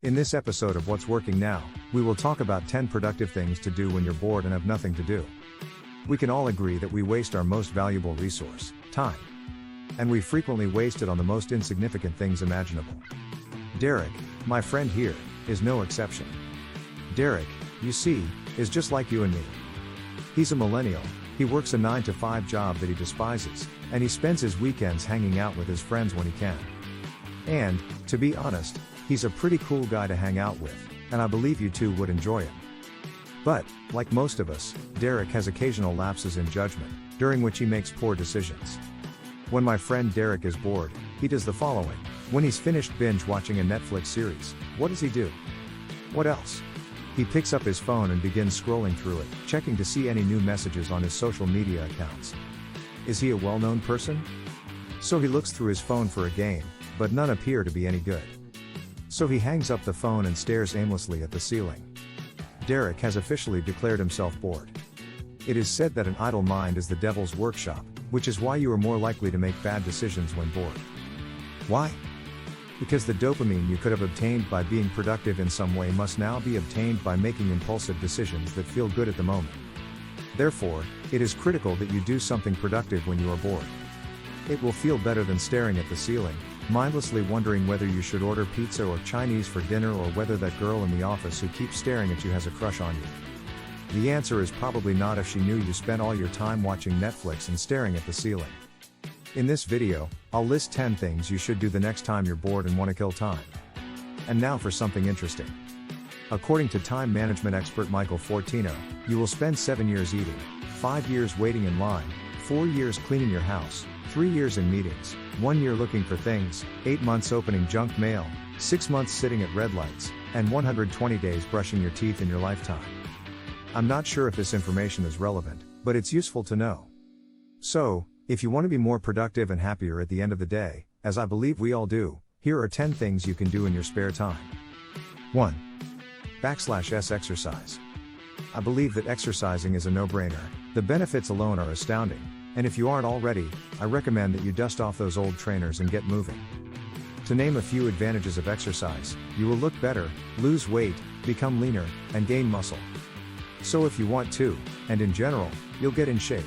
In this episode of What's Working Now, we will talk about 10 productive things to do when you're bored and have nothing to do. We can all agree that we waste our most valuable resource, time. And we frequently waste it on the most insignificant things imaginable. Derek, my friend here, is no exception. Derek, you see, is just like you and me. He's a millennial, he works a 9-to-5 job that he despises, and he spends his weekends hanging out with his friends when he can. And, to be honest, he's a pretty cool guy to hang out with, and I believe you too would enjoy him. But, like most of us, Derek has occasional lapses in judgment, during which he makes poor decisions. When my friend Derek is bored, he does the following. When he's finished binge watching a Netflix series, what does he do? What else? He picks up his phone and begins scrolling through it, checking to see any new messages on his social media accounts. Is he a well-known person? So he looks through his phone for a game, but none appear to be any good. So he hangs up the phone and stares aimlessly at the ceiling. Derek has officially declared himself bored. It is said that an idle mind is the devil's workshop, which is why you are more likely to make bad decisions when bored. Why? Because the dopamine you could have obtained by being productive in some way must now be obtained by making impulsive decisions that feel good at the moment. Therefore, it is critical that you do something productive when you are bored. It will feel better than staring at the ceiling, mindlessly wondering whether you should order pizza or Chinese for dinner, or whether that girl in the office who keeps staring at you has a crush on you. The answer is probably not, if she knew you spent all your time watching Netflix and staring at the ceiling. In this video, I'll list 10 things you should do the next time you're bored and want to kill time. And now for something interesting. According to time management expert Michael Fortino, you will spend 7 years eating, 5 years waiting in line, 4 years cleaning your house, 3 years in meetings, 1 year looking for things, 8 months opening junk mail, 6 months sitting at red lights, and 120 days brushing your teeth in your lifetime. I'm not sure if this information is relevant, but it's useful to know. So, if you want to be more productive and happier at the end of the day, as I believe we all do, here are 10 things you can do in your spare time. 1. /S exercise. I believe that exercising is a no-brainer. The benefits alone are astounding. And if you aren't already, I recommend that you dust off those old trainers and get moving. To name a few advantages of exercise, you will look better, lose weight, become leaner, and gain muscle. So if you want to, and in general, you'll get in shape.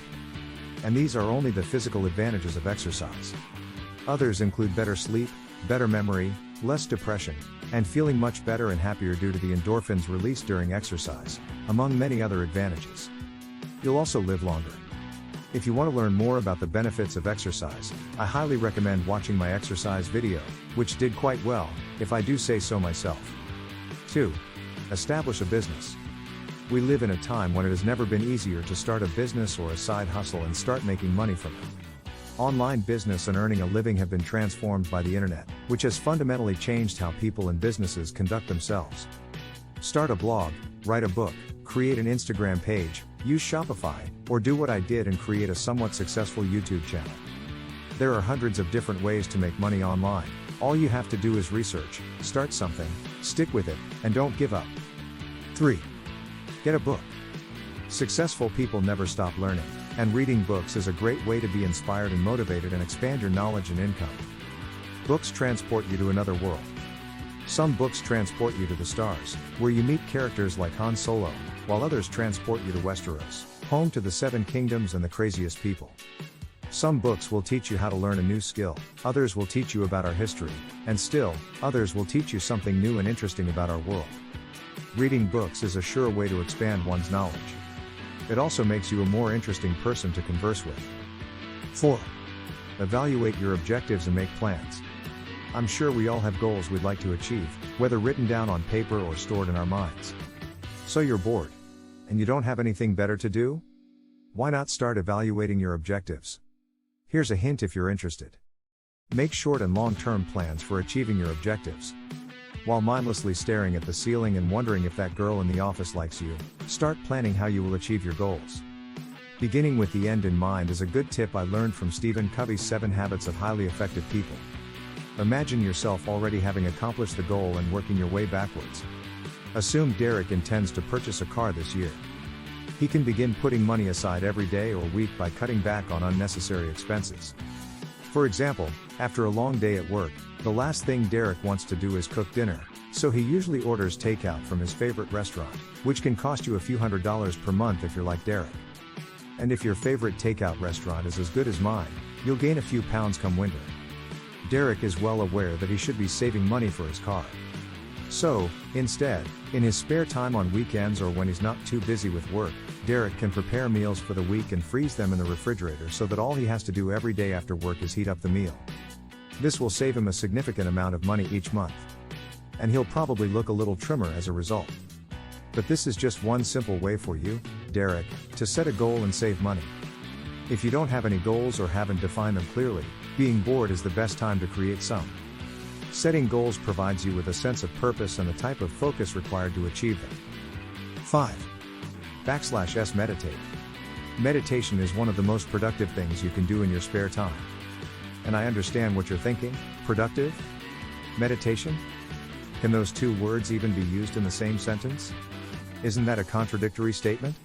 And these are only the physical advantages of exercise. Others include better sleep, better memory, less depression, and feeling much better and happier due to the endorphins released during exercise, among many other advantages. You'll also live longer. If you want to learn more about the benefits of exercise, I highly recommend watching my exercise video, which did quite well, if I do say so myself. 2. Establish a business. We live in a time when it has never been easier to start a business or a side hustle and start making money from it. Online business and earning a living have been transformed by the internet, which has fundamentally changed how people and businesses conduct themselves. Start a blog, write a book, create an Instagram page, use Shopify, or do what I did and create a somewhat successful YouTube channel. There are hundreds of different ways to make money online. All you have to do is research, start something, stick with it, and don't give up. 3. Get a book. Successful people never stop learning, and reading books is a great way to be inspired and motivated and expand your knowledge and income. Books transport you to another world. Some books transport you to the stars, where you meet characters like Han Solo, while others transport you to Westeros, home to the 7 kingdoms and the craziest people. Some books will teach you how to learn a new skill, others will teach you about our history, and still, others will teach you something new and interesting about our world. Reading books is a sure way to expand one's knowledge. It also makes you a more interesting person to converse with. 4. Evaluate your objectives and make plans. I'm sure we all have goals we'd like to achieve, whether written down on paper or stored in our minds. So you're bored, and you don't have anything better to do? Why not start evaluating your objectives? Here's a hint if you're interested. Make short and long-term plans for achieving your objectives. While mindlessly staring at the ceiling and wondering if that girl in the office likes you, start planning how you will achieve your goals. Beginning with the end in mind is a good tip I learned from Stephen Covey's 7 Habits of Highly Effective People. Imagine yourself already having accomplished the goal and working your way backwards. Assume Derek intends to purchase a car this year. He can begin putting money aside every day or week by cutting back on unnecessary expenses. For example, after a long day at work, the last thing Derek wants to do is cook dinner. So he usually orders takeout from his favorite restaurant, which can cost you a few $100s per month if you're like Derek. And if your favorite takeout restaurant is as good as mine, you'll gain a few pounds come winter. Derek is well aware that he should be saving money for his car. So, instead, in his spare time on weekends or when he's not too busy with work, Derek can prepare meals for the week and freeze them in the refrigerator so that all he has to do every day after work is heat up the meal. This will save him a significant amount of money each month. And he'll probably look a little trimmer as a result. But this is just one simple way for you, Derek, to set a goal and save money. If you don't have any goals or haven't defined them clearly, being bored is the best time to create some. Setting goals provides you with a sense of purpose and the type of focus required to achieve them. 5. Meditate. Meditation is one of the most productive things you can do in your spare time. And I understand what you're thinking, productive? Meditation? Can those two words even be used in the same sentence? Isn't that a contradictory statement?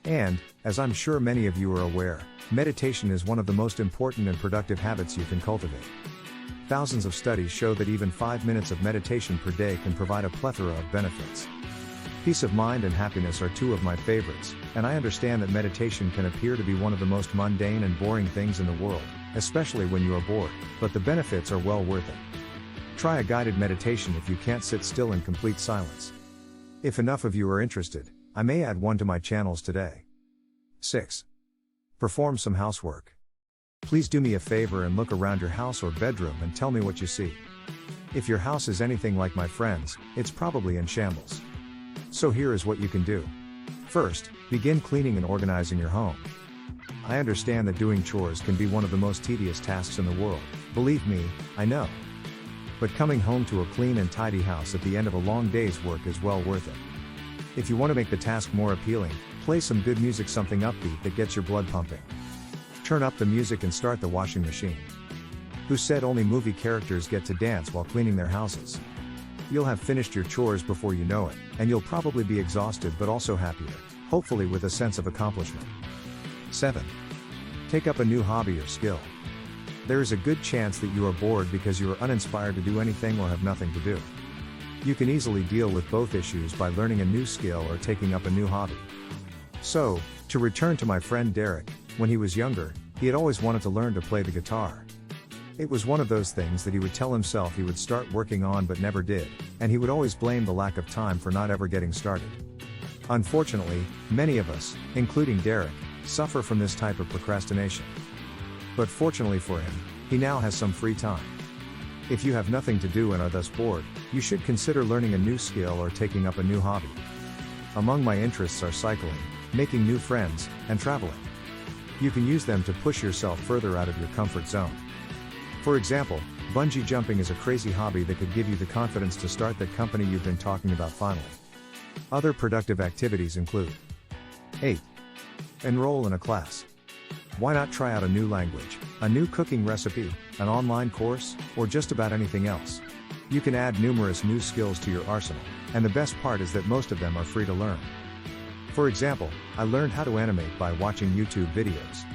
And, as I'm sure many of you are aware, meditation is one of the most important and productive habits you can cultivate. Thousands of studies show that even 5 minutes of meditation per day can provide a plethora of benefits. Peace of mind and happiness are two of my favorites, and I understand that meditation can appear to be one of the most mundane and boring things in the world, especially when you are bored, but the benefits are well worth it. Try a guided meditation if you can't sit still in complete silence. If enough of you are interested, I may add one to my channels today. 6. Perform some housework. Please do me a favor and look around your house or bedroom and tell me what you see. If your house is anything like my friend's, it's probably in shambles. So here is what you can do. First, begin cleaning and organizing your home. I understand that doing chores can be one of the most tedious tasks in the world, believe me, I know. But coming home to a clean and tidy house at the end of a long day's work is well worth it. If you want to make the task more appealing, play some good music, something upbeat that gets your blood pumping. Turn up the music and start the washing machine. Who said only movie characters get to dance while cleaning their houses? You'll have finished your chores before you know it, and you'll probably be exhausted but also happier, hopefully with a sense of accomplishment. 7. Take up a new hobby or skill. There is a good chance that you are bored because you are uninspired to do anything or have nothing to do. You can easily deal with both issues by learning a new skill or taking up a new hobby. So, to return to my friend Derek, when he was younger, he had always wanted to learn to play the guitar. It was one of those things that he would tell himself he would start working on but never did, and he would always blame the lack of time for not ever getting started. Unfortunately, many of us, including Derek, suffer from this type of procrastination. But fortunately for him, he now has some free time. If you have nothing to do and are thus bored, you should consider learning a new skill or taking up a new hobby. Among my interests are cycling, making new friends, and traveling. You can use them to push yourself further out of your comfort zone. For example, bungee jumping is a crazy hobby that could give you the confidence to start that company you've been talking about finally. Other productive activities include 8. Enroll in a class. Why not try out a new language, a new cooking recipe, an online course, or just about anything else? You can add numerous new skills to your arsenal, and the best part is that most of them are free to learn. For example, I learned how to animate by watching YouTube videos.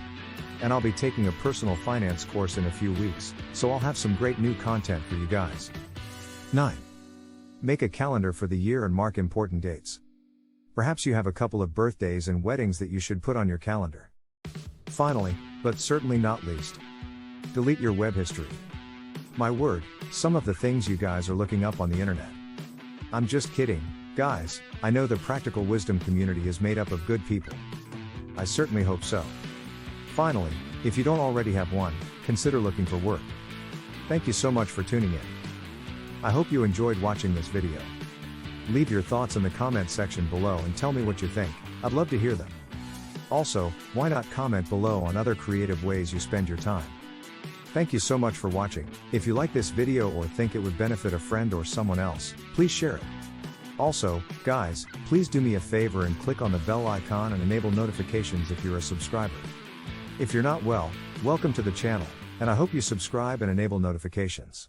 And I'll be taking a personal finance course in a few weeks, so I'll have some great new content for you guys. 9. Make a calendar for the year and mark important dates. Perhaps you have a couple of birthdays and weddings that you should put on your calendar. Finally, but certainly not least, delete your web history. My word, some of the things you guys are looking up on the internet. I'm just kidding, guys, I know the practical wisdom community is made up of good people. I certainly hope so. Finally, if you don't already have one, consider looking for work. Thank you so much for tuning in. I hope you enjoyed watching this video. Leave your thoughts in the comment section below and tell me what you think, I'd love to hear them. Also, why not comment below on other creative ways you spend your time. Thank you so much for watching. If you like this video or think it would benefit a friend or someone else, please share it. Also, guys, please do me a favor and click on the bell icon and enable notifications if you're a subscriber. If you're not, well, welcome to the channel, and I hope you subscribe and enable notifications.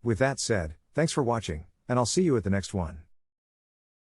With that said, thanks for watching, and I'll see you at the next one.